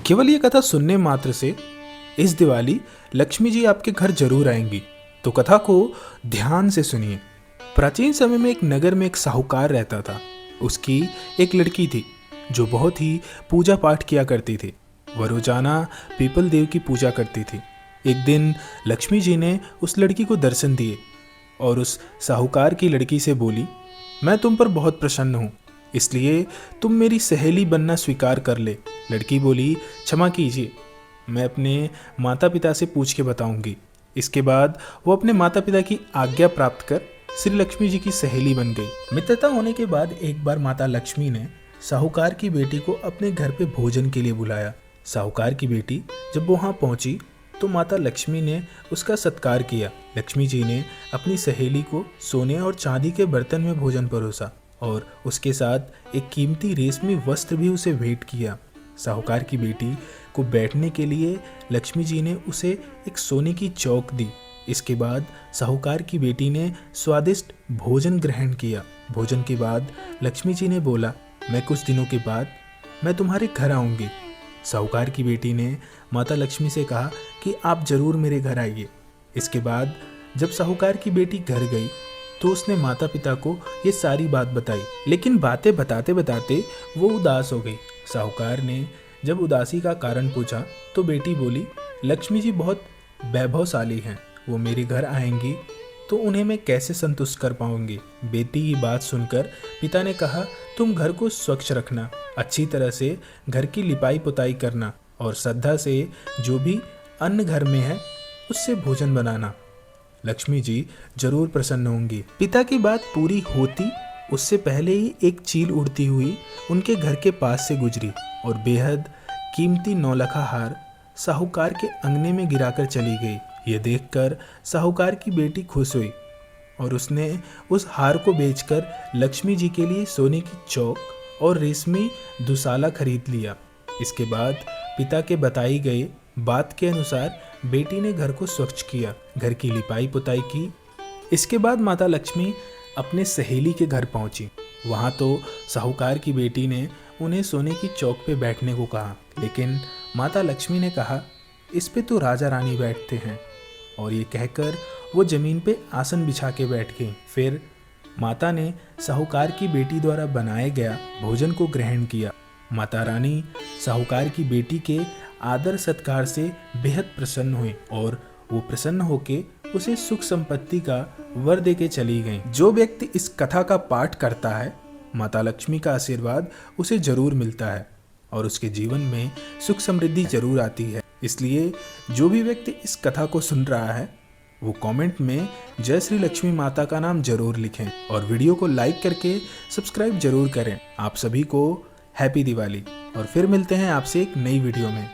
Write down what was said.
केवल ये कथा सुनने मात्र से इस दिवाली लक्ष्मी जी आपके घर जरूर आएंगी, तो कथा को ध्यान से सुनिए। प्राचीन समय में एक नगर में एक साहूकार रहता था। उसकी एक लड़की थी जो बहुत ही पूजा पाठ किया करती थी। वह रोजाना पीपल देव की पूजा करती थी। एक दिन लक्ष्मी जी ने उस लड़की को दर्शन दिए और उस साहूकार की लड़की से बोली, मैं तुम पर बहुत प्रसन्न हूँ, इसलिए तुम मेरी सहेली बनना स्वीकार कर ले। लड़की बोली, क्षमा कीजिए, मैं अपने माता पिता से पूछ के बताऊंगी। इसके बाद वो अपने माता पिता की आज्ञा प्राप्त कर श्री लक्ष्मी जी की सहेली बन गई। मित्रता होने के बाद एक बार माता लक्ष्मी ने साहूकार की बेटी को अपने घर पे भोजन के लिए बुलाया। साहूकार की बेटी जब वहाँ पहुंची तो माता लक्ष्मी ने उसका सत्कार किया। लक्ष्मी जी ने अपनी सहेली को सोने और चांदी के बर्तन में भोजन परोसा और उसके साथ एक कीमती रेशमी वस्त्र भी उसे भेंट किया। साहूकार की बेटी को बैठने के लिए लक्ष्मी जी ने उसे एक सोने की चौक दी। इसके बाद साहूकार की बेटी ने स्वादिष्ट भोजन ग्रहण किया। भोजन के बाद लक्ष्मी जी ने बोला, मैं कुछ दिनों के बाद मैं तुम्हारे घर आऊंगी। साहूकार की बेटी ने माता लक्ष्मी से कहा कि आप जरूर मेरे घर आइए। इसके बाद जब साहूकार की बेटी घर गई तो उसने माता पिता को ये सारी बात बताई, लेकिन बातें बताते बताते वो उदास हो गई। साहूकार ने जब उदासी का कारण पूछा तो बेटी बोली, लक्ष्मी जी बहुत वैभवशाली हैं, वो मेरे घर आएंगी तो उन्हें मैं कैसे संतुष्ट कर पाऊंगी। बेटी की बात सुनकर पिता ने कहा, तुम घर को स्वच्छ रखना, अच्छी तरह से घर की लिपाई पुताई करना और श्रद्धा से जो भी अन्न घर में है उससे भोजन बनाना। लक्ष्मी जी जरूर प्रसन्न होंगी। पिता की बात पूरी होती उससे पहले ही एक चील उड़ती हुई उनके घर के पास से गुजरी और बेहद कीमती नौलखा हार साहूकार के अंगने में गिराकर चली गई। ये देखकर साहूकार की बेटी खुश हुई और उसने उस हार को बेचकर लक्ष्मी जी के लिए सोने की चौक और रेशमी दुसाला खरीद लिया। इसके बाद पिता के बताई गई बात के अनुसार बेटी ने घर को स्वच्छ किया, घर की लिपाई पुताई की। इसके बाद माता लक्ष्मी अपने सहेली के घर पहुंची। वहां तो साहूकार की बेटी ने उन्हें सोने की चौक पे बैठने को कहा, लेकिन माता लक्ष्मी ने कहा, इस पे तो राजा रानी बैठते हैं, और ये कहकर वो जमीन पे आसन बिछा के बैठ गई। फिर माता ने साहूकार की बेटी द्वारा बनाए गया भोजन को ग्रहण किया। माता रानी साहूकार की बेटी के आदर सत्कार से बेहद प्रसन्न हुई और वो प्रसन्न होके उसे सुख संपत्ति का वर दे के चली गई। जो व्यक्ति इस कथा का पाठ करता है, माता लक्ष्मी का आशीर्वाद उसे जरूर मिलता है और उसके जीवन में सुख समृद्धि जरूर आती है। इसलिए जो भी व्यक्ति इस कथा को सुन रहा है वो कमेंट में जय श्री लक्ष्मी माता का नाम जरूर लिखें और वीडियो को लाइक करके सब्सक्राइब जरूर करें। आप सभी को हैप्पी दिवाली और फिर मिलते हैं आपसे एक नई वीडियो में।